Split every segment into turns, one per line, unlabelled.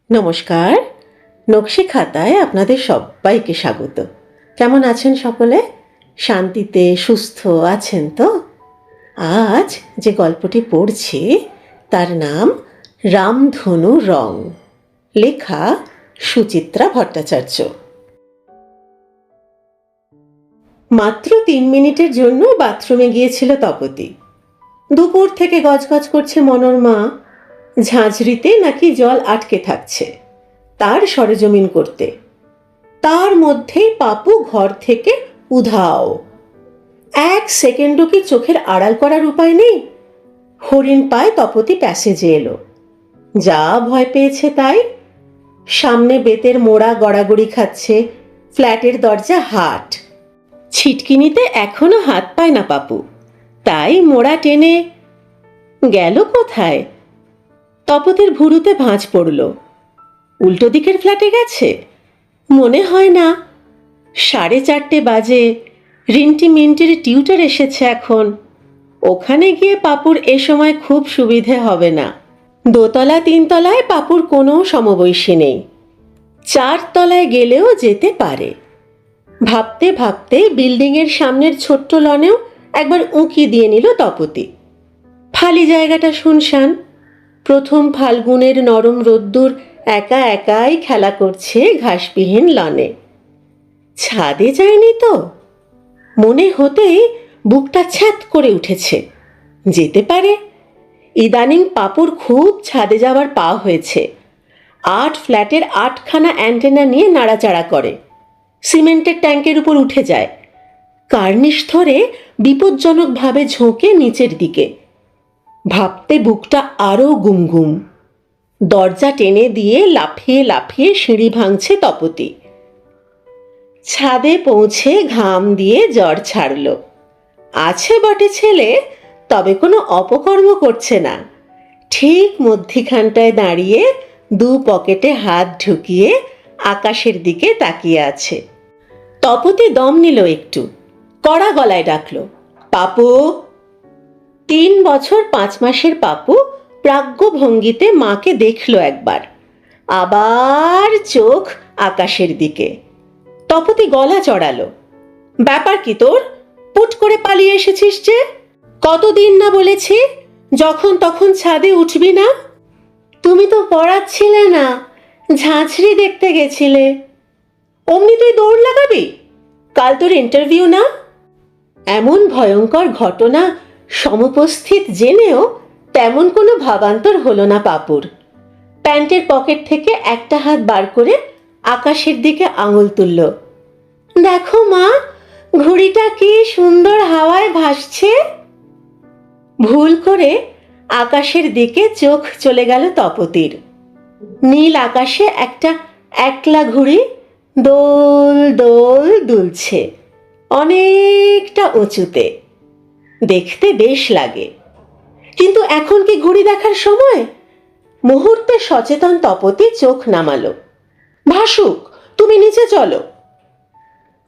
নমস্কার। নকশি খাতায় আপনাদের সবাইকে স্বাগত। কেমন আছেন সকলে? শান্তিতে সুস্থ আছেন তো? আজ যে গল্পটি পড়ছি তার নাম রামধনু রং, লেখা সুচিত্রা ভট্টাচার্য। মাত্র 3 মিনিটের জন্য বাথরুমে গিয়েছিল তপতী। দুপুর থেকে গজগজ করছে মনোরমা, ঝাঁঝরিতে নাকি জল আটকে থাকছে, তার সরেজমিন করতে। তার মধ্যেই পাপু ঘর থেকে উধাও। 1 সেকেন্ডও কি চোখের আড়াল করার উপায় নেই। হরিণ পায় তপতী প্যাসেজে এলো। যা ভয় পেয়েছে তাই। সামনে বেতের মোড়া গড়াগড়ি খাচ্ছে, ফ্ল্যাটের দরজা হাট। ছিটকিনিতে এখনো হাত পায় না পাপু, তাই মোড়া টেনে গেল কোথায়? তপতির ভুরুতে ভাঁজ পড়ল। উল্টো দিকের ফ্ল্যাটে গেছে? মনে হয় না। 4:30 বাজে, রিন্টি মিন্টির টিউটর এসেছে এখন। ওখানে গিয়ে পাপুর এ সময় খুব সুবিধে হবে না। 2 তলা 3 তলায় পাপুর কোনো সমবয়সী নেই। 4 তলায় গেলেও যেতে পারে। ভাবতে ভাবতে বিল্ডিংয়ের সামনের ছোট্ট লনেও একবার উঁকি দিয়ে নিল তপতী। খালি জায়গাটা শুনশান। প্রথম ফাল্গুনের নরম রোদ্দুর একা একাই খেলা করছে ঘাসবিহীন লনে। ছাদে যায়নি তো? মনে হতেই বুকটা ছ্যাঁত করে উঠেছে। যেতে পারে। ইদানিং পাপুর খুব ছাদে যাওয়ার পা হয়েছে। 8 ফ্ল্যাটের 8খানা অ্যান্টেনা নিয়ে নাড়াচাড়া করে। সিমেন্টের ট্যাঙ্কের উপর উঠে যায়। কার্নিশ ধরে বিপজ্জনকভাবে ঝোঁকে নিচের দিকে। ভাবতে বুকটা আরও গুমগুম। দরজা টেনে দিয়ে লাফিয়ে লাফিয়ে সিঁড়ি ভাঙছে তপতী। ছাদে পৌঁছে ঘাম দিয়ে জ্বর ছাড়ল। আছে বটে ছেলে, তবে কোনো অপকর্ম করছে না। ঠিক মধ্যিখানটায় দাঁড়িয়ে 2 পকেটে হাত ঢুকিয়ে আকাশের দিকে তাকিয়ে আছে। তপতী দম নিল একটু, কড়া গলায় ডাকল, পাপু। 3 বছর 5 মাসের পাপু প্রাজ্ঞ ভঙ্গিতে মাকে দেখল একবার, আবার চোখ আকাশের দিকে। তপতী গলা চড়ালো, ব্যাপার কি তোর? পুট করে পালিয়ে এসেছিস যে? কতদিন না বলেছি যখন তখন ছাদে উঠবি না? তুমি তো পড়াচ্ছিলে না, ঝাঁঝরি দেখতে গেছিলে। অমনি তুই দৌড় লাগাবি? কাল তোর ইন্টারভিউ না? এমন ভয়ঙ্কর ঘটনা সমুপস্থিত জেনেও তেমন কোনো ভাবান্তর হলো না পাপুর। প্যান্টের পকেট থেকে একটা হাত বার করে আকাশের দিকে আঙুল তুলল। দেখো মা, ঘুড়িটা কি সুন্দর হাওয়ায় ভাসছে। ভুল করে আকাশের দিকে চোখ চলে গেল তপতির। নীল আকাশে একটা একলা ঘুড়ি দোল দোল দুলছে, অনেকটা উঁচুতে। দেখতে বেশ লাগে, কিন্তু এখন কি ঘুড়ি দেখার সময়? মুহূর্তে সচেতন তপতী চোখ নামালো। ভাসুক, তুমি নিচে চলো।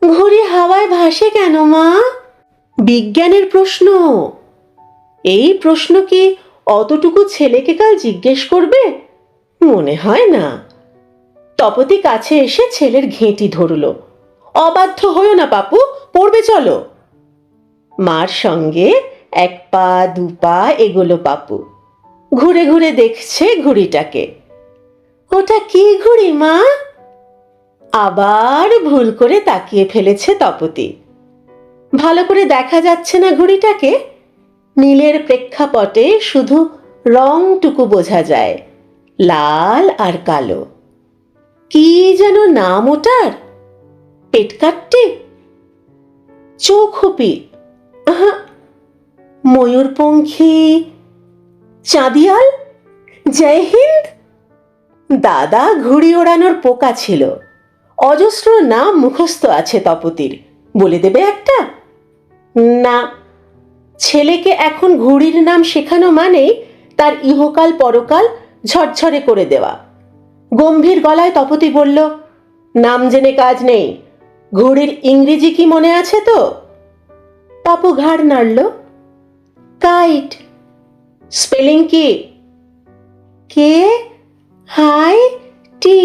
ঘুড়ি হাওয়ায় ভাসে কেন মা? বিজ্ঞানের প্রশ্ন। এই প্রশ্ন কি অতটুকু ছেলেকে কাল জিজ্ঞেস করবে? মনে হয় না। তপতী কাছে এসে ছেলের ঘেঁটি ধরল। অবাধ্য হইও না পাপু, পড়বে চলো। মার সঙ্গে 1 পা 2 পা এগোলো পাপু। ঘুরে ঘুরে দেখছে ঘুড়িটাকে। ওটা কি ঘুড়ি মা? আবার ভুল করে তাকিয়ে ফেলেছে তপতী। ভালো করে দেখা যাচ্ছে না ঘুড়িটাকে। নীলের প্রেক্ষাপটে শুধু রংটুকু বোঝা যায়, লাল আর কালো। কি যেন নাম ওটার? পেটকাট্টি? চৌখুপি? ময়ূরপঙ্খী? চাঁদিয়াল? জয় হিন্দ? দাদা ঘুড়ি ওড়ানোর পোকা ছিল। অজস্র নাম মুখস্থ আছে তপতির, বলে দেবে একটা? না, ছেলেকে এখন ঘুড়ির নাম শেখানো মানেই তার ইহকাল পরকাল ঝরঝরে করে দেওয়া। গম্ভীর গলায় তপতী বলল, নাম জেনে কাজ নেই। ঘুড়ির ইংরেজি কি মনে আছে তো? পাপু ঘাড় নাড়ল। কাইট। স্পেলিং কি? কে হাই টি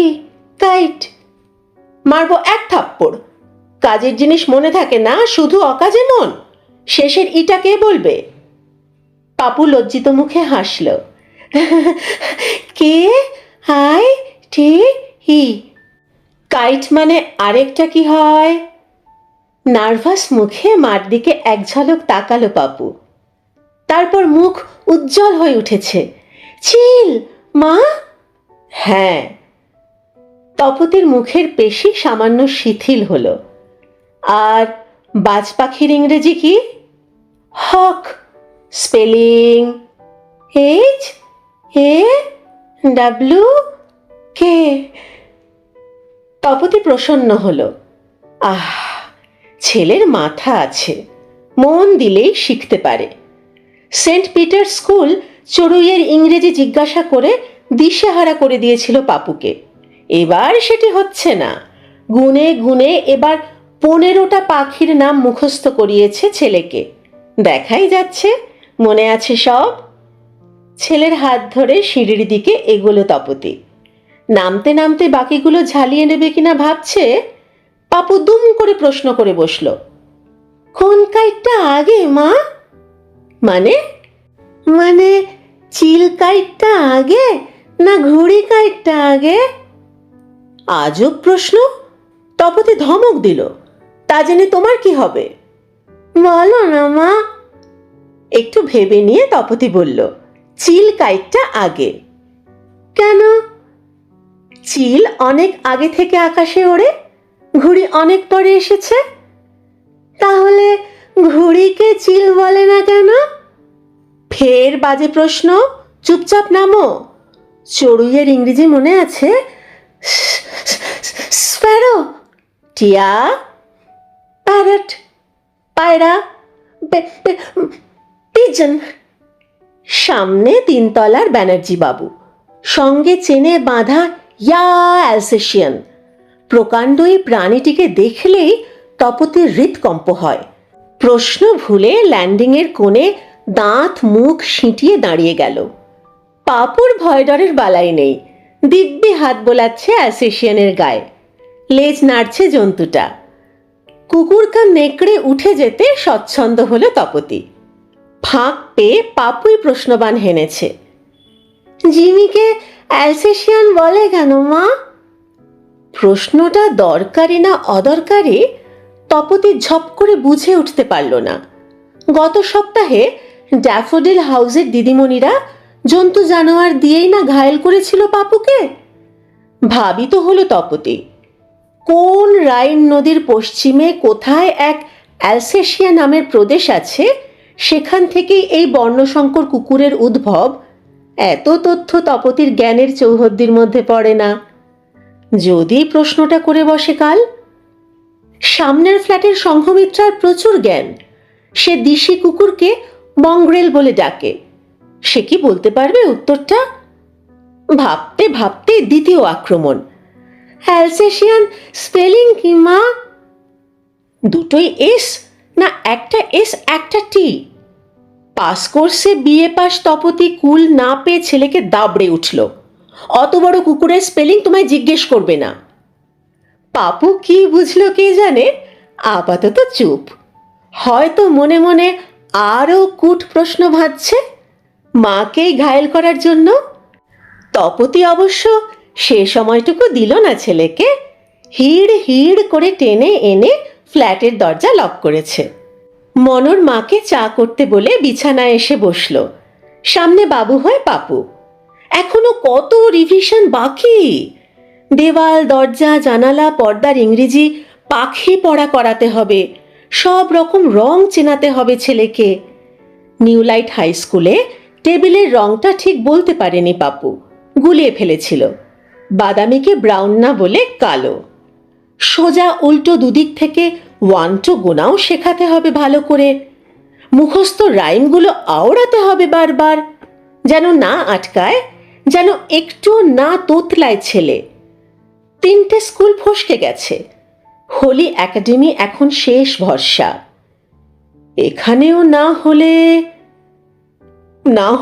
কাইট। মারবো এক থাপ্পড়। কাজের জিনিস মনে থাকে না, শুধু অকাজে মন। শেষের ইটা কে বলবে? পাপু লজ্জিত মুখে হাসল। কে আই টি ই। কাইট মানে আরেকটা কি হয়? নার্ভাস মুখে মার দিকে এক ঝলক তাকালো পাপু। তারপর মুখ উজ্জ্বল হয়ে উঠেছে। চিল মা। হ্যাঁ। তপতির মুখের পেশি সামান্য শিথিল হলো। আর বাজ পাখির ইংরেজি কি? Hawk. Spelling H A W K. Tapati প্রসন্ন হলো। আহ, ছেলের মাথা আছে, মন দিলেই শিখতে পারে। সেন্ট পিটার স্কুল চড়ুইয়ের ইংরেজি জিজ্ঞাসা করে দিশেহারা করে দিয়েছিল পাপুকে। এবার সেটি হচ্ছে না। গুনে গুনে এবার 15টা পাখির নাম মুখস্থ করিয়েছে ছেলেকে। দেখাই যাচ্ছে মনে আছে সব। ছেলের হাত ধরে সিঁড়ির দিকে এগোলো তপতি। নামতে নামতে বাকিগুলো ঝালিয়ে নেবে কিনা ভাবছে। পাপু দুম করে প্রশ্ন করে বসল। কোন কাইটটা আগে মা? মানে মানে চিল কাইটটা আগে না ঘুড়ি কাইটটা আগে? আজব প্রশ্ন। তপতি ধমক দিল। তা জেনে তোমার কি হবে? বলো না মা। একটু ভেবে নিয়ে তপতি বলল, চিল কাইটটা আগে। কেন? চিল অনেক আগে থেকে আকাশে ওড়ে, ঘুড়ি অনেক পরে এসেছে। তাহলে ঘুড়িকে চিল বলে না কেন? ফের বাজে প্রশ্ন। চুপচাপ নামো। চড়ুইয়ের ইংরেজি মনে আছে? স্প্যারো। টিয়া। প্যারট। পায়রা। পিজন। সামনে 3 তলার ব্যানার্জি বাবু, সঙ্গে চেনে বাঁধা ইয়া অ্যালসেশিয়ান। প্রকাণ্ড এই প্রাণীটিকে দেখলেই তপতির হৃৎকম্প হয়। প্রশ্ন ভুলে ল্যান্ডিংয়ের কোণে দাঁত মুখ সিঁটিয়ে দাঁড়িয়ে গেল। পাপুর ভয় ডরের বালাই নেই। দিব্যি হাত বোলাচ্ছে অ্যালসেশিয়ানের গায়ে। লেজ নাড়ছে জন্তুটা। কুকুর কান নেকড়ে উঠে যেতে স্বচ্ছন্দ হলো তপতি। ফাঁক পেয়ে পাপুই প্রশ্নবান হেনেছে। জিমিকে অ্যালসেশিয়ান বলে কেন মা? প্রশ্নটা দরকারি না অদরকারি তপতি ঝপ করে বুঝে উঠতে পারল না। গত সপ্তাহে ড্যাফোডিল হাউসের দিদিমণিরা জন্তু জানোয়ার দিয়েই না ঘায়েল করেছিল পাপুকে। ভাবিত হলো তপতি। কোন রাইন নদীর পশ্চিমে কোথায় এক অ্যালসেশিয়া নামের প্রদেশ আছে, সেখান থেকেই এই বর্ণসংকর কুকুরের উদ্ভব। এত তথ্য তপতির জ্ঞানের চৌহদ্দির মধ্যে পড়ে না। যদি প্রশ্নটা করে বসে কাল। সামনের ফ্ল্যাটের সংঘমিত্রার প্রচুর জ্ঞান। সে দিশি কুকুরকে মঙ্গ্রেল বলে ডাকে। সে কি বলতে পারবে উত্তরটা? ভাবতে ভাবতে দ্বিতীয় আক্রমণ। অ্যালসেশিয়ান স্পেলিং কি মা? দুটোই এস না একটা এস একটা টি? পাস কোর্সে বিএ পাস তপতি কুল না পেয়ে ছেলেকে দাবড়ে উঠল। অত বড় কুকুরের স্পেলিং তোমায় জিজ্ঞেস করবে না। পাপু কি বুঝলো কে জানে, আপাতত চুপ। হয়তো মনে মনে আরও কূট প্রশ্ন ভাবছে মাকেই ঘায়েল করার জন্য। তপতি অবশ্য সে সময়টুকু দিল না ছেলেকে। হিড় হিড় করে টেনে এনে ফ্ল্যাটের দরজা লক করেছে। মনোর মাকে চা করতে বলে বিছানায় এসে বসল। সামনে বাবু হয় পাপু। এখনো কত রিভিশন বাকি। দেওয়াল দরজা জানালা পর্দার ইংরেজি পাখি পড়া করাতে হবে। সব রকম রং চেনাতে হবে ছেলেকে। নিউ লাইট হাই স্কুলে টেবিলের রংটা ঠিক বলতে পারেনি পাপু, গুলিয়ে ফেলেছিল। বাদামিকে ব্রাউন না বলে কালো। সোজা উল্টো দুদিক থেকে 1 to গোনাও শেখাতে হবে ভালো করে। মুখস্থ রাইমগুলো আওড়াতে হবে বারবার, যেন না আটকায়, যেন একটু না তোতলায় ছেলে। 3টে স্কুল ফসকে গেছে। হোলি একাডেমি এখন শেষ ভরসা। এখানেও না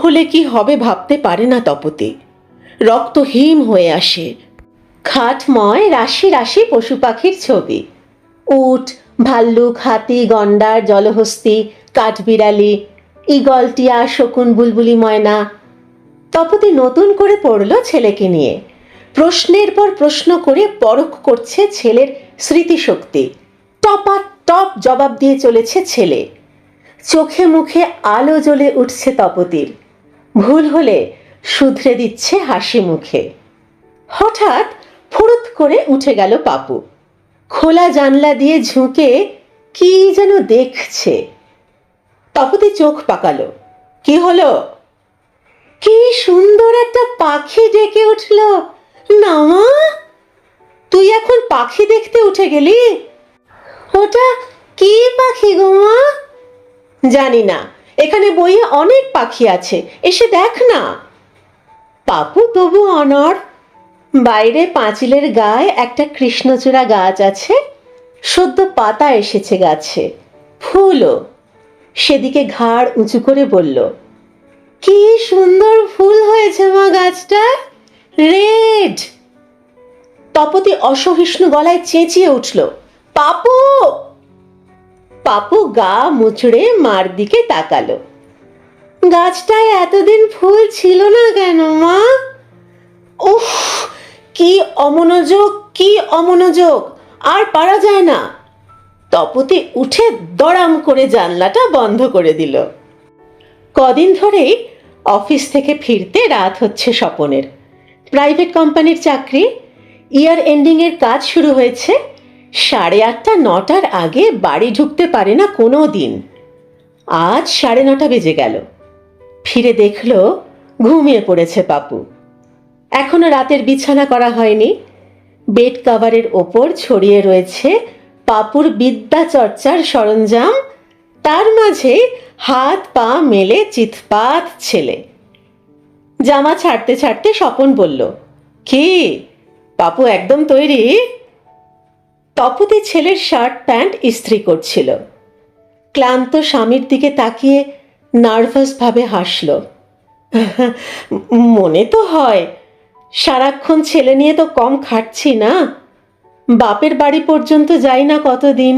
হলে কি হবে ভাবতে পারে না তপতি। রক্ত হিম হয়ে আসে। খাটময় রাশি রাশি পশু পাখির ছবি, উট, ভাল্লুক, হাতি, গন্ডার, জলহস্তি, কাঠবিড়ালি, ঈগল, টিয়া, শকুন, বুলবুলি, ময়না। তপতি নতুন করে পড়ল ছেলেকে নিয়ে। প্রশ্নের পর প্রশ্ন করে পরখ করছে ছেলের স্মৃতিশক্তি। টপা টপ জবাব দিয়ে চলেছে ছেলে। চোখে মুখে আলো জ্বলে উঠছে তপতির। ভুল হলে শুধরে দিচ্ছে হাসি মুখে। হঠাৎ ফুরুত করে উঠে গেল পাপু। খোলা জানলা দিয়ে ঝুঁকে কি যেন দেখছে। তপতি চোখ পাকালো। কি হলো? কি সুন্দর একটা পাখি ডেকে উঠল। না মা, তুই এখন পাখি দেখতে উঠে গেলি? ওটা কি পাখি গো মা? জানি না, এখানে বইয়ে অনেক পাখি আছে, এসে দেখ না। পাপু তবু অনড়। বাইরে পাঁচিলের গায়ে একটা কৃষ্ণচূড়া গাছ আছে, সদ্য পাতা এসেছে গাছে, ফুলও। সেদিকে ঘাড় উঁচু করে বলল, কি সুন্দর ফুল হয়েছে মা গাছটা, রেড। তপতি অসহিষ্ণু গলায় চেঁচিয়ে উঠল, পাপু! পাপু গা মুচড়ে মার দিকে তাকালো। গাছটায় এতদিন ফুল ছিল না কেন মা? উফ, কি অমনোযোগ, কি অমনোযোগ, আর পারা যায় না। তপতি উঠে দড়াম করে জানলাটা বন্ধ করে দিল। কদিন ধরেই অফিস থেকে ফিরতে রাত হচ্ছে স্বপনের। প্রাইভেট কোম্পানির চাকরি, ইয়ার এন্ডিংয়ের কাজ শুরু হয়েছে। 8:30 9টার আগে বাড়ি ঢুকতে পারে না কোনো দিন। আজ 9:30 বেজে গেল। ফিরে দেখল ঘুমিয়ে পড়েছে পাপু। এখনো রাতের বিছানা করা হয়নি। বেড কাভারের ওপর ছড়িয়ে রয়েছে পাপুর বিদ্যা চর্চার সরঞ্জাম, তার মাঝে হাত পা মেলে চিৎপাত ছেলে। জামা ছাড়তে ছাড়তে স্বপন বলল, কি পাপু একদম তৈরি? তপতি ছেলের শার্ট প্যান্ট ইস্ত্রি করছিল। ক্লান্ত স্বামীর দিকে তাকিয়ে নার্ভাসভাবে হাসল। মনে তো হয়, সারাক্ষণ ছেলে নিয়ে তো কম খাটছি না। বাপের বাড়ি পর্যন্ত যাই না কতদিন।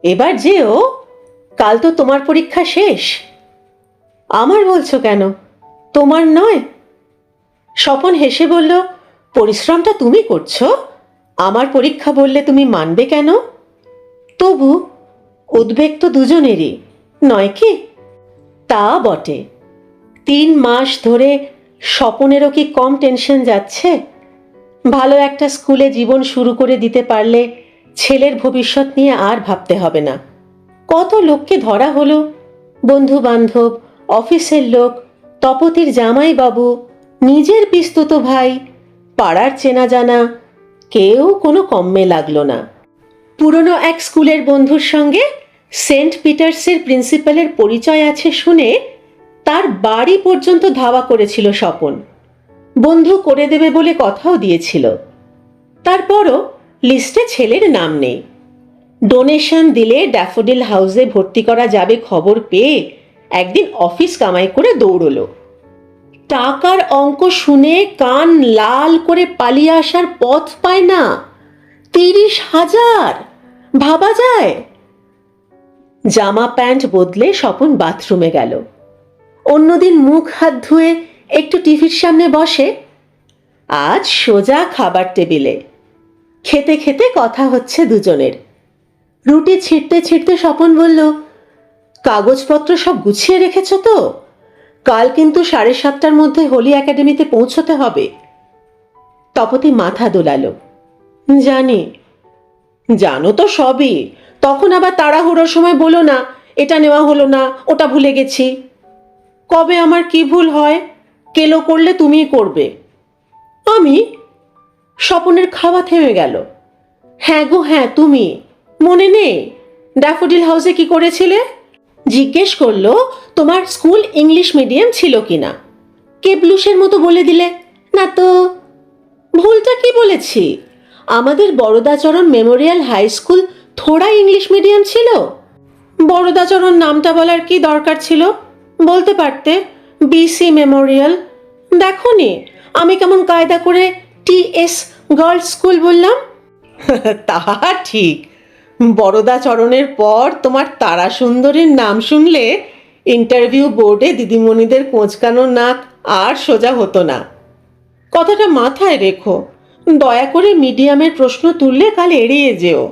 এবার যেও, কাল তো তোমার পরীক্ষা শেষ। আমার বলছো কেন, তোমার নয়? স্বপন হেসে বলল, পরিশ্রমটা তুমি করছো, আমার পরীক্ষা বললে তুমি মানবে কেন? তবু উদ্বেগ তো দুজনেরই, নয় কি? তা বটে। 3 মাস ধরে স্বপনেরও কি কম টেনশন যাচ্ছে? ভালো একটা স্কুলে জীবন শুরু করে দিতে পারলে ছেলের ভবিষ্যৎ নিয়ে আর ভাবতে হবে না। কত লোককে ধরা হলো, বন্ধু বান্ধব, অফিসের লোক, তপতির জামাইবাবু, নিজের পিস্তুত ভাই, পাড়ার চেনা জানা, কেউ কোনো কম্মে লাগলো না। পুরনো এক স্কুলের বন্ধুর সঙ্গে সেন্ট পিটার্সের প্রিন্সিপালের পরিচয় আছে শুনে তার বাড়ি পর্যন্ত ধাওয়া করেছিল স্বপন। বন্ধু করে দেবে বলে কথাও দিয়েছিল। তারপরও লিস্টে ছেলের নাম নেই। ডোনেশন দিলে ড্যাফোডিল হাউসে ভর্তি করা যাবে খবর পেয়ে একদিন অফিস কামাই করে দৌড়লো। টাকার অঙ্ক শুনে কান লাল করে পালিয়ে আসার পথ পায় না। 30,000, ভাবা যায়? জামা প্যান্ট বদলে স্বপন বাথরুমে গেল। অন্যদিন মুখ হাত ধুয়ে একটু টিভির সামনে বসে, আজ সোজা খাবার টেবিলে। খেতে খেতে কথা হচ্ছে দুজনের। রুটি ছিঁড়তে ছিঁড়তে স্বপন বলল, কাগজপত্র সব গুছিয়ে রেখেছ তো? কাল কিন্তু 7:30টার মধ্যে হোলি একাডেমিতে পৌঁছতে হবে। তপতি মাথা দোলালো, জানি। জানো তো সবই, তখন আবার তাড়াহুড়োর সময় বলো না এটা নেওয়া হলো না, ওটা ভুলে গেছি। কবে আমার কি ভুল হয়? কেলো করলে তুমিই করবে। আমি? স্বপনের খাওয়া থেমে গেল। হ্যাঁ গো হ্যাঁ, তুমি। মনে নেই ড্যাফোডিল হাউসে কি করেছিলে? জিজ্ঞেস করলো তোমার স্কুল ইংলিশ মিডিয়াম ছিল কিনা। কেবলুসের মতো বলে দিলে, না তো। ভুলটা কি বলেছি? আমাদের বরদাচরণ মেমোরিয়াল হাই স্কুল থোড়া ইংলিশ মিডিয়াম ছিল? বরদাচরণ নামটা বলার কি দরকার ছিল? বলতে পারতে BC মেমোরিয়াল। দেখোনি আমি কেমন কায়দা করে TS গার্লস স্কুল বললাম। তাহা ঠিক, বরদাচরণের পর তোমার তারা সুন্দরীর নাম শুনলে ইন্টারভিউ বোর্ডে দিদিমণিদের কোঁচকানো নাক আর সোজা হতো না। কথাটা মাথায় রেখো, দয়া করে মিডিয়ামের প্রশ্ন তুললে কাল এড়িয়ে যেও।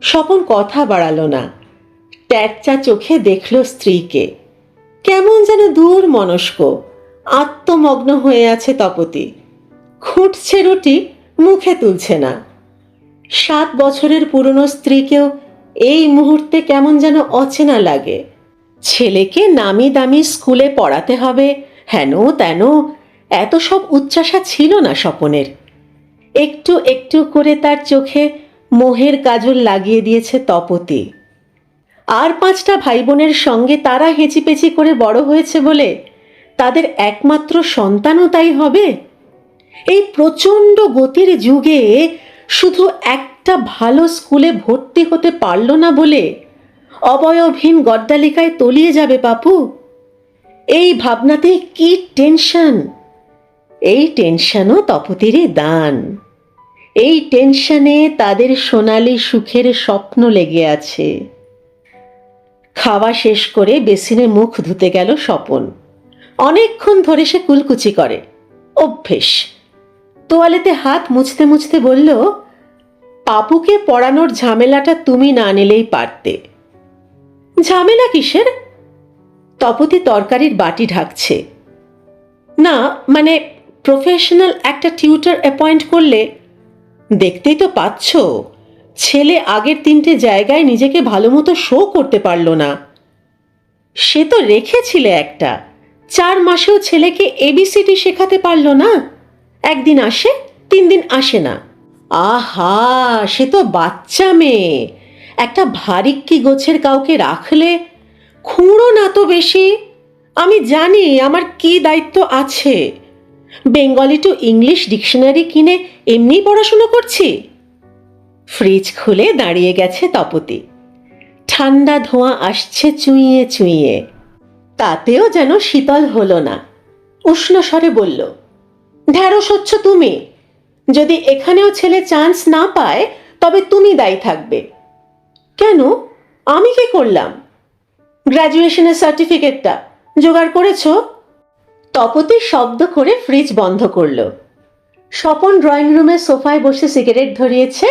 স্বপন কথা বাড়ালো না, ট্যাচ্চা চোখে দেখল স্ত্রীকে। কেমন যেন দূর মনস্ক, আত্মমগ্ন হয়ে আছে তপতি। খুঁটছে রুটি, মুখে তুলছে না। 7 বছরের পুরনো স্ত্রীকেও এই মুহূর্তে কেমন যেন অচেনা লাগে। ছেলেকে নামি দামি স্কুলে পড়াতে হবে, হেন তেন, এত সব উচ্চাসা ছিল না স্বপনের। একটু একটু করে তার চোখে মোহের কাজল লাগিয়ে দিয়েছে তপতি। আর 5টা ভাই বোনের সঙ্গে তারা হেঁচিপেচি করে বড় হয়েছে বলে তাদের একমাত্র সন্তানও তাই হবে। এই প্রচণ্ড গতির যুগে শুধু একটা ভালো স্কুলে ভর্তি হতে পারল না বলে অবয়বহীন গড্ডালিকায় তলিয়ে যাবে পাপু। এই ভাবনাতে কি টেনশন! এই টেনশনও তপতিরই দান। এই টেনশনে তাদের সোনালি সুখের স্বপ্ন লেগে আছে। খাওয়া শেষ করে বেসিনে মুখ ধুতে গেল স্বপন। অনেকক্ষণ ধরে সে কুলকুচি করে, অভ্যেস। তোয়ালেতে হাত মুছতে মুছতে বলল, পাপুকে পড়ানোর ঝামেলাটা তুমি না নিলেই পারতে। ঝামেলা কিসের? তপতি তরকারির বাটি ঢাকছে। না মানে, প্রফেশনাল একটা টিউটর অ্যাপয়েন্ট করলে। দেখতেই তো পাচ্ছ, ছেলে আগের 3টে জায়গায় নিজেকে ভালো মতো শো করতে পারল না। সে তো রেখেছিলে একটা, 4 মাসেও ছেলেকে এবিসিডি শেখাতে পারল না। একদিন আসে, 3 দিন আসে না। আহা, সে তো বাচ্চা মেয়ে, একটা ভারিক্কি গোছের কাউকে রাখলে। খুঁড়ো না তো বেশি। আমি জানি আমার কি দায়িত্ব আছে। বেঙ্গলি টু ইংলিশ ডিকশনারি কিনে এমনি পড়াশুনো করছি। ফ্রিজ খুলে দাঁড়িয়ে গেছে তপতি। ঠান্ডা ধোঁয়া আসছে চুইয়ে চুইয়ে। তাতেও যেন শীতল হলো না। উষ্ণ স্বরে বলল, ঢ্যাঁড়স হচ্ছ তুমি। যদি এখানেও ছেলে চান্স না পায় তবে তুমি দায়ী থাকবে। কেন? আমি কি করলাম? গ্র্যাজুয়েশনের সার্টিফিকেটটা জোগাড় করেছ? তপতি শব্দ করে ফ্রিজ বন্ধ করল। স্বপন ড্রয়িং রুমের সোফায় বসে সিগারেট ধরিয়েছে।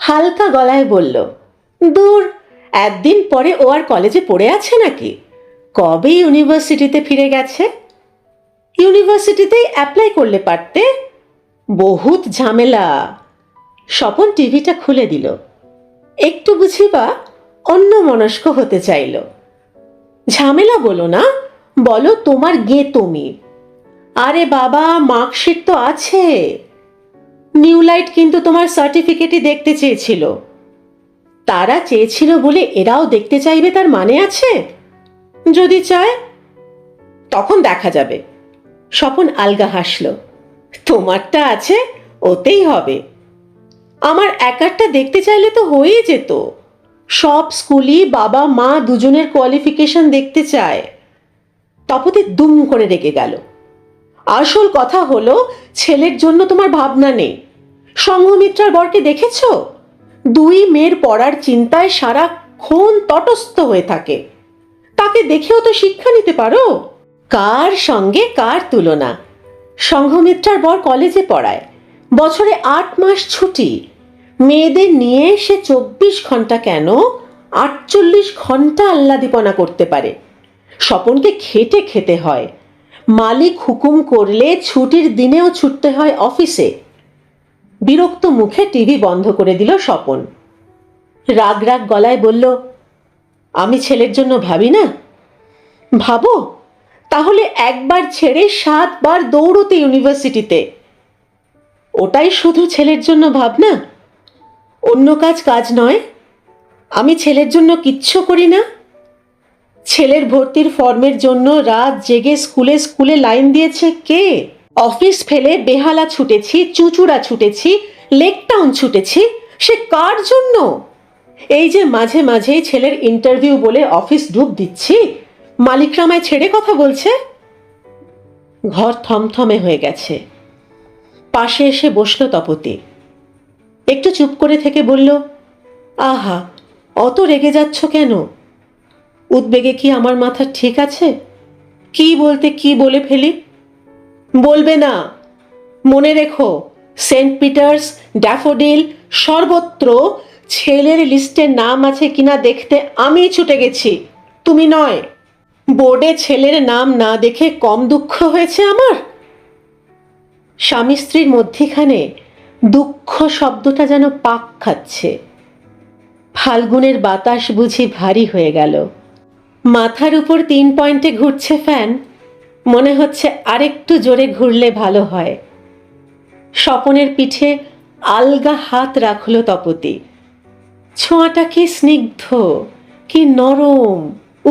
হালকা গলায় বলল, দূর, একদিন পরে ও আর কলেজে পড়ে আছে নাকি? কবে ইউনিভার্সিটিতে ফিরে গেছে। ইউনিভার্সিটিতেই অ্যাপ্লাই করলে পারতে। বহুত ঝামেলা। স্বপন টিভিটা খুলে দিল। একটু বুঝিবা অন্যমনস্ক হতে চাইল। ঝামেলা বলো না, বলো তোমার তুমি। আরে বাবা, মার্কশিট তো আছে। নিউ লাইট কিন্তু তোমার সার্টিফিকেটই দেখতে চেয়েছিল। তারা চেয়েছিল বলে এরাও দেখতে চাইবে তার মানে আছে? যদি চায় তখন দেখা যাবে। স্বপন আলগা হাসল। তোমারটা আছে, ওতেই হবে। আমার একারটা দেখতে চাইলে তো হয়েই যেত। সব স্কুলই বাবা মা দুজনের কোয়ালিফিকেশন দেখতে চায়। তপতি দুম করে রেগে গেল। আসল কথা হলো, ছেলের জন্য তোমার ভাবনা নেই। সংঘমিত্রার বরকে দেখেছ? 2 মেয়ের পড়ার চিন্তায় সারাক্ষণ তটস্থ হয়ে থাকে। তাকে দেখেও তো শিক্ষা নিতে পারো। কার সঙ্গে কার তুলনা! সংঘমিত্রার বর কলেজে পড়ায়, বছরে 8 মাস ছুটি। মেয়েদের নিয়ে সে 24 ঘন্টা কেন 48 ঘন্টা আহ্লাদীপনা করতে পারে। স্বপনকে খেটে খেতে হয়। মালিক হুকুম করলে ছুটির দিনেও ছুটতে হয় অফিসে। বিরক্ত মুখে টিভি বন্ধ করে দিল স্বপন। রাগ রাগ গলায় বলল, আমি ছেলের জন্য ভাবি না? ভাবো, তাহলে একবার ছেড়ে 7 বার দৌড়তে ইউনিভার্সিটিতে। ওটাই শুধু ছেলের জন্য ভাবনা? অন্য কাজ নয়? আমি ছেলের জন্য কিচ্ছু করি না। ছেলের ভর্তির ফর্মের জন্য রাত জেগে স্কুলে স্কুলে লাইন দিয়েছে কে? অফিস ফেলে বেহালা ছুটেছি, চুচুড়া ছুটেছি, লেক টাউন ছুটেছি। সে কার জন্য? এই যে মাঝে মাঝে ছেলের ইন্টারভিউ বলে অফিস ডুব দিচ্ছি, মালিকরা আমায় ছেড়ে কথা বলছে। ঘর থমথমে হয়ে গেছে। পাশে এসে বসল তপতি। একটু চুপ করে থেকে বলল, আহা, অত রেগে যাচ্ছ কেন? উদ্বেগে কি আমার মাথা ঠিক আছে? কি বলতে কি বলে ফেলি। বলবে না? মনে রেখো, সেন্ট পিটার্স, ড্যাফোডিল সর্বত্র ছেলের লিস্টে নাম আছে কিনা দেখতে আমি ছুটে গেছি, তুমি নয়। বোর্ডে ছেলের নাম না দেখে কম দুঃখ হয়েছে আমার? স্বামী স্ত্রীর মধ্যেখানে দুঃখ শব্দটা যেন পাক খাচ্ছে। ফাল্গুনের বাতাস বুঝি ভারী হয়ে গেল। মাথার উপর 3 পয়েন্টে ঘুরছে ফ্যান, মনে হচ্ছে আরেকটু জোরে ঘুরলে ভালো হয়। স্বপনের পিঠে আলগা হাত রাখল তপতি। ছোঁয়াটা কি স্নিগ্ধ, কি নরম,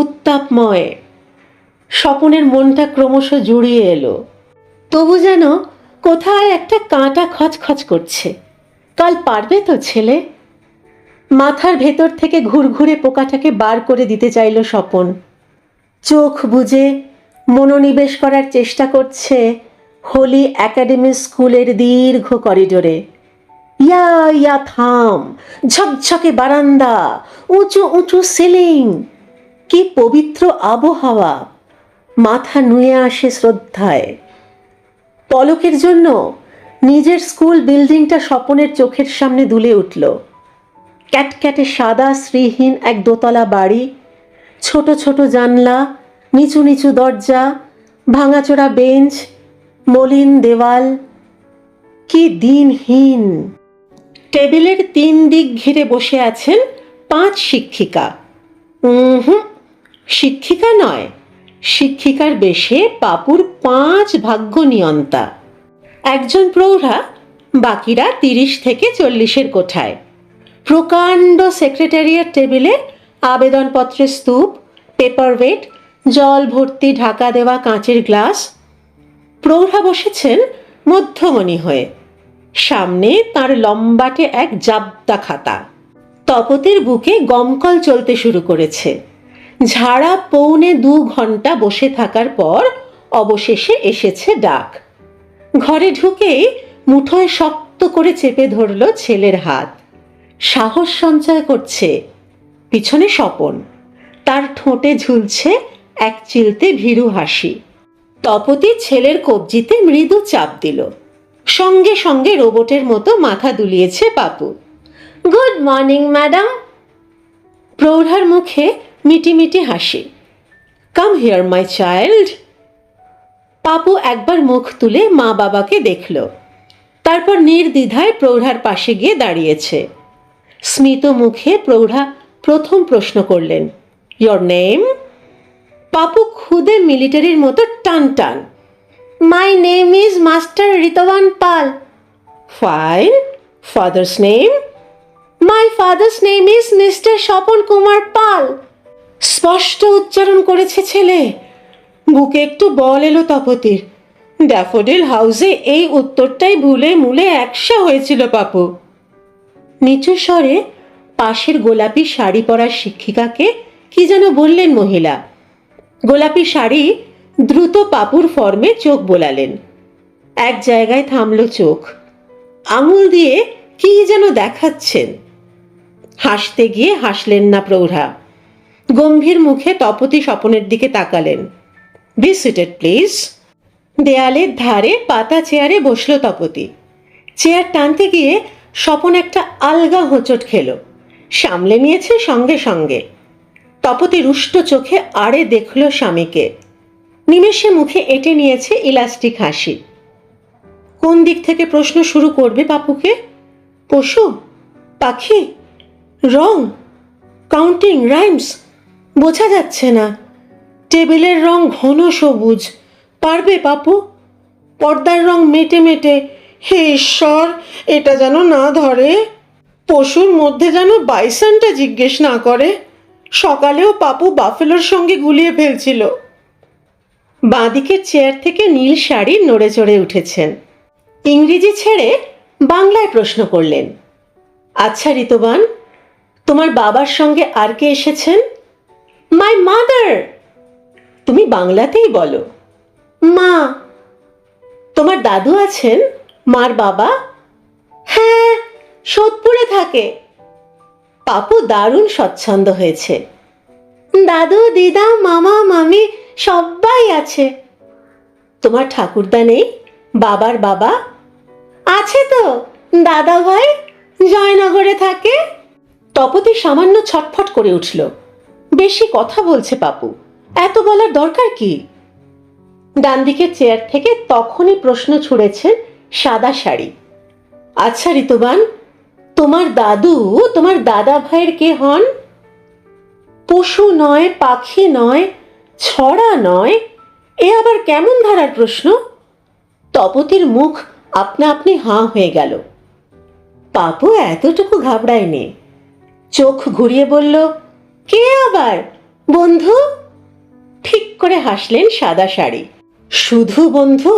উত্তাপময়। স্বপনের মনটা ক্রমশ জুড়িয়ে এলো। তবু যেন কোথায় একটা কাঁটা খচখচ করছে। কাল পারবে তো ছেলে? মাথার ভেতর থেকে ঘুরঘুরে পোকাটাকে বার করে দিতে চাইল স্বপন। চোখ বুজে মনোনিবেশ করার চেষ্টা করছে হোলি একাডেমি স্কুলের দীর্ঘ করিডোরে। ইয়া ইয়া থাম, ঝকঝকে বারান্দা, উঁচু উঁচু সিলিং, কি পবিত্র আবহাওয়া। মাথা নুয়ে আসে শ্রদ্ধায়। পলকের জন্য নিজের স্কুল বিল্ডিংটা স্বপনের চোখের সামনে দুলে উঠল। ক্যাটক্যাটে সাদা শ্রীহীন এক দোতলা বাড়ি, ছোট ছোট জানলা, নিচু নিচু দরজা, ভাঙাচোরা বেঞ্চ, মলিন দেওয়াল। কি দিনহীন। টেবিলের 3 দিক ঘিরে বসে আছেন 5 শিক্ষিকা। শিক্ষিকা নয়, শিক্ষিকার বেশে পাপুর 5 ভাগ্য নিয়ন্তা। একজন প্রৌঢ়া, বাকিরা 30 থেকে 40-এর কোঠায়। প্রকাণ্ড সেক্রেটারিয়েট টেবিলে আবেদনপত্রের স্তূপ, পেপারওয়েট, জল ভর্তি ঢাকা দেওয়া কাঁচের গ্লাস। প্রৌঢ়া বসেছেন মধ্যমণি হয়ে। সামনে তার লম্বাটে এক জাবদা খাতা। তপতির বুকে গমকল চলতে শুরু করেছে। ঝাড়া 1.25 ঘন্টা বসে থাকার পর অবশেষে এসেছে ডাক। ঘরে ঢুকেই মুঠোয় শক্ত করে চেপে ধরল ছেলের হাত। সাহস সঞ্চয় করছে। পিছনে স্বপন, তার ঠোঁটে ঝুলছে এক চিলতে ভীরু হাসি। তপতি ছেলের কবজিতে মৃদু চাপ দিল। সঙ্গে সঙ্গে রোবটের মতো মাথা দুলিয়েছে পাপু। Good morning madam. প্রৌঢ়ার মুখে মিটিমিটি হাসি। Come here my child. Papu একবার মুখ তুলে মা বাবাকে দেখল, তারপর নির্দ্বিধায় প্রৌঢ়ার পাশে গিয়ে দাঁড়িয়েছে। স্মিত মুখে প্রৌঢ়া প্রথম প্রশ্ন করলেন, ইয়োর নেম? পাপু খুদে মিলিটারির মতো টান টান, my name is master Ritaban Pal. Fine, father's name? My father's name is mister Swapan Kumar Pal. স্পষ্ট উচ্চারণ করেছে ছেলে। বুকে একটু বল এলো তপতির। ড্যাফোডিল হাউসে এই উত্তরটাই ভুলে মুলে একসা হয়েছিল পাপু। নিচু স্বরে পাশের গোলাপি শাড়ি পরা শিক্ষিকাকে কি যেন বললেন মহিলা। গোলাপি শাড়ি দ্রুত পাপুর ফর্মে চোখ বোলালেন। এক জায়গায় থামল চোখ। আঙুল দিয়ে কি যেন দেখাচ্ছেন। হাসতে গিয়ে হাসলেন না প্রৌঢ়া। গম্ভীর মুখে তপতি স্বপনের দিকে তাকালেন। Be seated please. দেয়ালের ধারে পাতা চেয়ারে বসল তপতি। চেয়ার টানতে গিয়ে স্বপন একটা আলগা হোঁচট খেল। সামলে নিয়েছে সঙ্গে সঙ্গে। তপতি রুষ্ট চোখে আড়ে দেখল স্বামীকে। নিমেষে মুখে এঁটে নিয়েছে ইলাস্টিক হাসি। কোন দিক থেকে প্রশ্ন শুরু করবে পাপুকে? পশু, পাখি, রং, কাউন্টিং, রাইমস? বোঝা যাচ্ছে না। টেবিলের রং ঘন সবুজ, পারবে পাপু? পর্দার রং মেটে মেটে, হে ঈশ্বর, এটা যেন না ধরে। পশুর মধ্যে যেন বাইসনটা জিজ্ঞেস না করে। সকালেও পাপু বাফেলোর সঙ্গে গুলিয়ে ফেলছিল। বাঁদিকের চেয়ার থেকে নীল শাড়ি নড়ে চড়ে উঠেছেন। ইংরেজি ছেড়ে বাংলায় প্রশ্ন করলেন, আচ্ছা ঋতবান, তোমার বাবার সঙ্গে আর কে এসেছেন? My mother. তুমি বাংলাতেই বলো। মা। তোমার দাদু আছেন? মার বাবা? হ্যাঁ, সোদপুরে থাকে। পাপু দারুণ স্বচ্ছন্দ হয়েছে। দাদু দিদা মামা মামি সবাই আছে। তোমার ঠাকুরদা নেই? বাবার বাবা আছে তো, দাদা ভাই জয়নগরে থাকে। তপতি সামান্য ছটফট করে উঠল। বেশি কথা বলছে পাপু, এত বলার দরকার কি? ডান দিকের চেয়ার থেকে তখনই প্রশ্ন ছুড়েছেন সাদা শাড়ি। আচ্ছা ঋতুবান, তোমার দাদু তোমার দাদা ভাইয়ের কে হন? পশু নয়, পাখি নয়, ছড়া নয়, এ আবার কেমন ধারার প্রশ্ন? তপতির মুখ আপনা আপনি হাঁ হয়ে গেল। পাপু এতটুকু ঘাবড়ায়নি। চোখ ঘুরিয়ে বলল, কে আবার? বন্ধু? ঠিক করে হাসলেন সাদা শাড়ি। শুধু বন্ধু?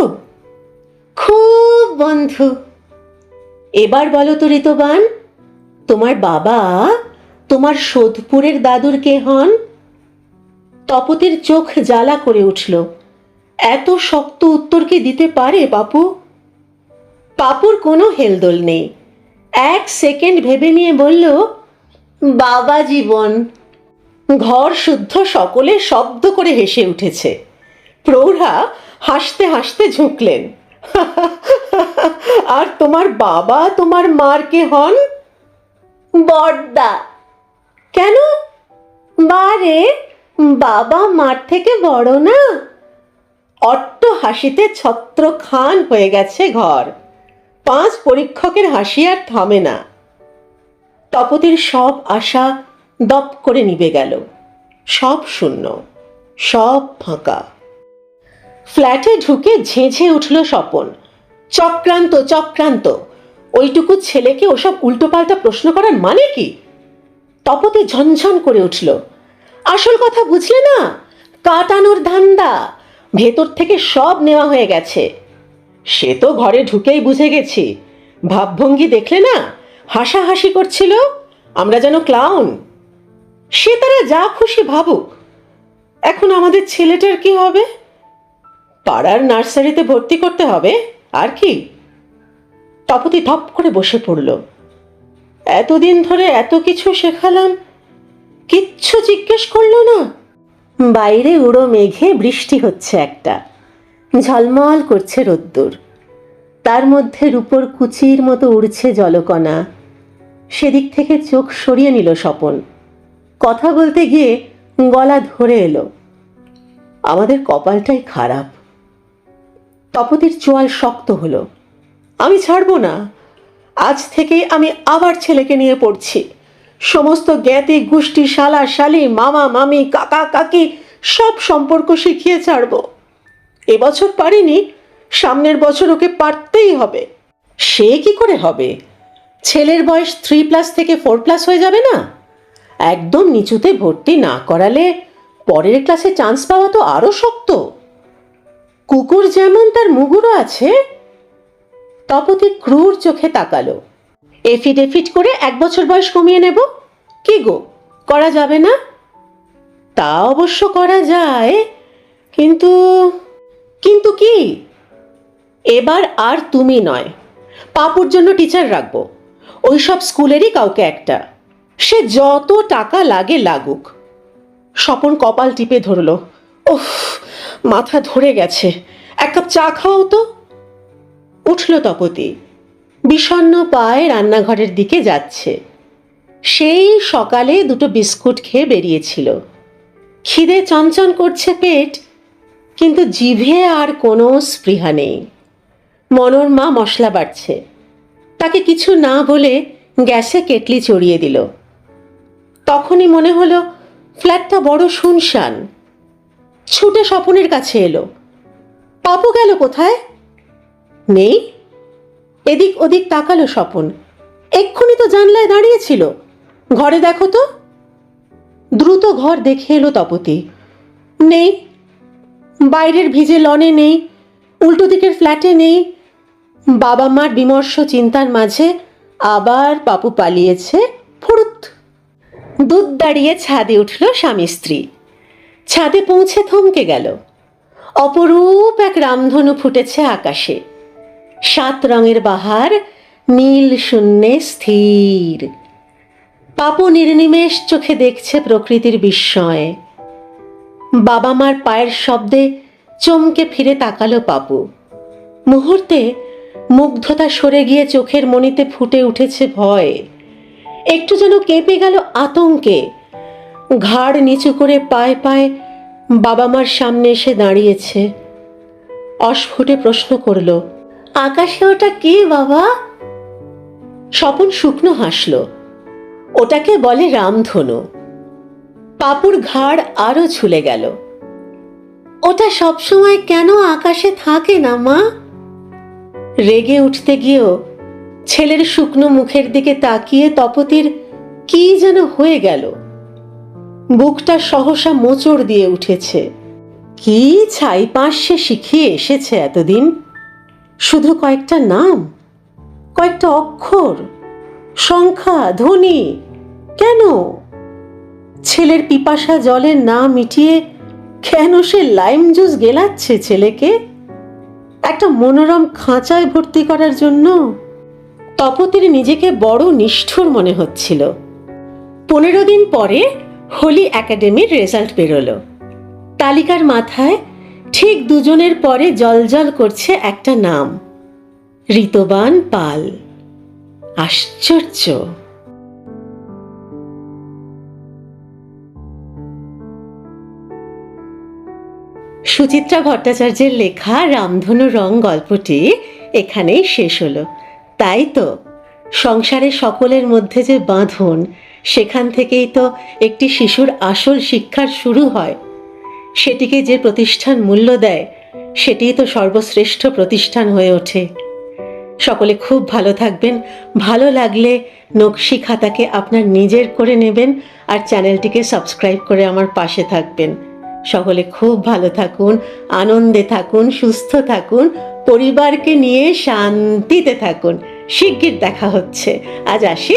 খুব বন্ধু। এবার বলো তো ঋতুবান, তোমার বাবা তোমার সোদপুরের দাদুর কে হন? তপতির চোখ জ্বালা করে উঠল। এত শক্ত উত্তর কি দিতে পারে পাপু? পাপুর কোনো হেলদোল নেই। 1 সেকেন্ড ভেবে নিয়ে বলল, বাবা জীবন। ঘর শুদ্ধ সকলে শব্দ করে হেসে উঠেছে। প্রৌঢ়া হাসতে হাসতে ঝুঁকলেন। আর তোমার বাবা তোমার মার কে হন? বড়দা। কেন? বারে, বাবা মার থেকে বড় না? অট্ট হাসিতে ছত্রখান হয়ে গেছে ঘর। 5 পরীক্ষকের হাসি আর থামে না। তপতির সব আশা দপ করে নিভে গেল। সব শূন্য, সব ফাঁকা। ফ্ল্যাটে ঢুকে ঝেঁঝে উঠল স্বপন। চক্রান্ত চক্রান্ত! ওইটুকু ছেলেকে ওসব উল্টোপাল্টা প্রশ্ন করার মানে কি? তপতি ঝনঝন করে উঠল। আসল কথা বুঝলে না? কাটানোর ধান্দা। ভেতর থেকে সব নেওয়া হয়ে গেছে। সে তো ঘরে ঢুকেই বুঝে গেছি। ভাবভঙ্গি দেখলে না? হাসাহাসি করছিল, আমরা যেন ক্লাউন। সে তারা যা খুশি ভাবুক। এখন আমাদের ছেলেটার কি হবে? পাড়ার নার্সারিতে ভর্তি করতে হবে, আর কি? তপতি ধপ করে বসে পড়ল। এতদিন ধরে এত কিছু শেখালাম, কিচ্ছু জিজ্ঞেস করলো না। বাইরে উড়ো মেঘে বৃষ্টি হচ্ছে একটা। ঝলমল করছে রোদ্দুর। তার মধ্যে রূপোর কুচির মতো উড়ছে জলকণা। সেদিক থেকে চোখ সরিয়ে নিল স্বপন। কথা বলতে গিয়ে গলা ধরে এলো। আমাদের কপালটাই খারাপ। তপতির চোয়াল শক্ত হলো। আমি ছাড়বো না। আজ থেকেই আমি আবার ছেলেকে নিয়ে পড়ছি। সমস্ত জ্ঞাতি গোষ্ঠী, শালা শালি, মামা মামি, কাকা কাকি সব সম্পর্ক শিখিয়ে ছাড়ব। এবছর পারিনি, সামনের বছর ওকে পারতেই হবে। সে কি করে হবে? ছেলের বয়স 3+ থেকে 4+ হয়ে যাবে না? একদম নিচুতে ভর্তি না করালে পরের ক্লাসে চান্স পাওয়া তো আরো শক্ত। কুকুর যেমন তার মুগুরও আছে। তপতি ক্রূর চোখে তাকালো। এফিডেফিট করে 1 বছর বয়স কমিয়ে নেব? কি গো, করা যাবে না? তা অবশ্য করা যায়, কিন্তু কিন্তু কি? এবার আর তুমি নয়, পাপুর জন্য টিচার রাখবো। ওই সব স্কুলেরই কাউকে একটা। সে যত টাকা লাগে লাগুক। স্বপন কপাল টিপে ধরল। ওফ, মাথা ধরে গেছে। 1 কাপ চা খাও তো। উঠল তপতি। বিষণ্ণ পায়ে রান্নাঘরের দিকে যাচ্ছে। সেই সকালে 2টো বিস্কুট খেয়ে বেরিয়েছিল। খিদে চঞ্চন করছে পেট, কিন্তু জিভে আর কোনো স্পৃহা নেই। মনোর মা মশলা বাটছে। তাকে কিছু না বলে গ্যাসে কেটলি চড়িয়ে দিল। তখনই মনে হলো ফ্ল্যাটটা বড় শুনশান। ছুটে স্বপনের কাছে এলো। পাপু গেল কোথায়? নেই। এদিক ওদিক তাকালো স্বপন। এক্ষুনি তো জানলায় দাঁড়িয়েছিল। ঘরে দেখো তো। দ্রুত ঘর দেখে এলো তপতি। নেই। বাইরের ভিজে লনে নেই, উল্টো দিকের ফ্ল্যাটে নেই। বাবা মার বিমর্ষ চিন্তার মাঝে আবার পাপু পালিয়েছে। ফুরুত। দুধ দাঁড়িয়ে ছাদে উঠল স্বামী স্ত্রী। ছাদে পৌঁছে থমকে গেল। অপরূপ এক রামধনু ফুটেছে আকাশে। সাত রঙের বাহার নীল শূন্যে স্থির। পাপু নির্নিমেষ চোখে দেখছে প্রকৃতির বিস্ময়। বাবা মার পায়ের শব্দে চমকে ফিরে তাকালো পাপু। মুহূর্তে মুগ্ধতা সরে গিয়ে চোখের মণিতে ফুটে উঠেছে ভয়। একটু যেন কেঁপে গেল আতঙ্কে। ঘাড় নিচু করে পায়ে পায়ে বাবা মার সামনে এসে দাঁড়িয়েছে। অস্ফুটে প্রশ্ন করল, আকাশে ওটা কে বাবা? স্বপন শুকনো হাসল। ওটাকে বলে রামধনু। পাপুর ঘাড় আরো ঝুলে গেল। ওটা সবসময় কেন আকাশে থাকে না মা? রেগে উঠতে গিয়েও ছেলের শুকনো মুখের দিকে তাকিয়ে তপতির কি যেন হয়ে গেল। বুকটা সহসা মোচড় দিয়ে উঠেছে। কি ছাইপাঁশ সে শিখিয়ে এসেছে এতদিন! শুধু কয়েকটা নাম, কয়েকটা অক্ষর, সংখ্যা, ধ্বনি। কেন ছেলের পিপাসা জলে না মিটিয়ে কেন সে লাইম জুস গেলাচ্ছে ছেলেকে একটা মনোরম খাঁচায় ভর্তি করার জন্য? তপতির নিজেকে বড় নিষ্ঠুর মনে হচ্ছিল। 15 দিন পরে হোলি একাডেমির রেজাল্ট বেরোলো। তালিকার মাথায় ঠিক দুজনের পরে জলজল করছে একটা নাম, ঋতবান পাল। আশ্চর্য! সুচিত্রা ভট্টাচার্যের লেখা রামধনু রং গল্পটি এখানেই শেষ হলো। তাই তো সংসারে সকলের মধ্যে যে বাঁধন, সেখান থেকেই তো একটি শিশুর আসল শিক্ষার শুরু হয়। সেটিকে যে প্রতিষ্ঠান মূল্য দেয়, সেটিই তো সর্বশ্রেষ্ঠ প্রতিষ্ঠান হয়ে ওঠে। সকলে খুব ভালো থাকবেন। ভালো লাগলে নকশি খাতাকে আপনার নিজের করে নেবেন আর চ্যানেলটিকে সাবস্ক্রাইব করে আমার পাশে থাকবেন। সকলে খুব ভালো থাকুন, আনন্দে থাকুন, সুস্থ থাকুন, পরিবারকে নিয়ে শান্তিতে থাকুন। শিগগির দেখা হচ্ছে। আজ আসি।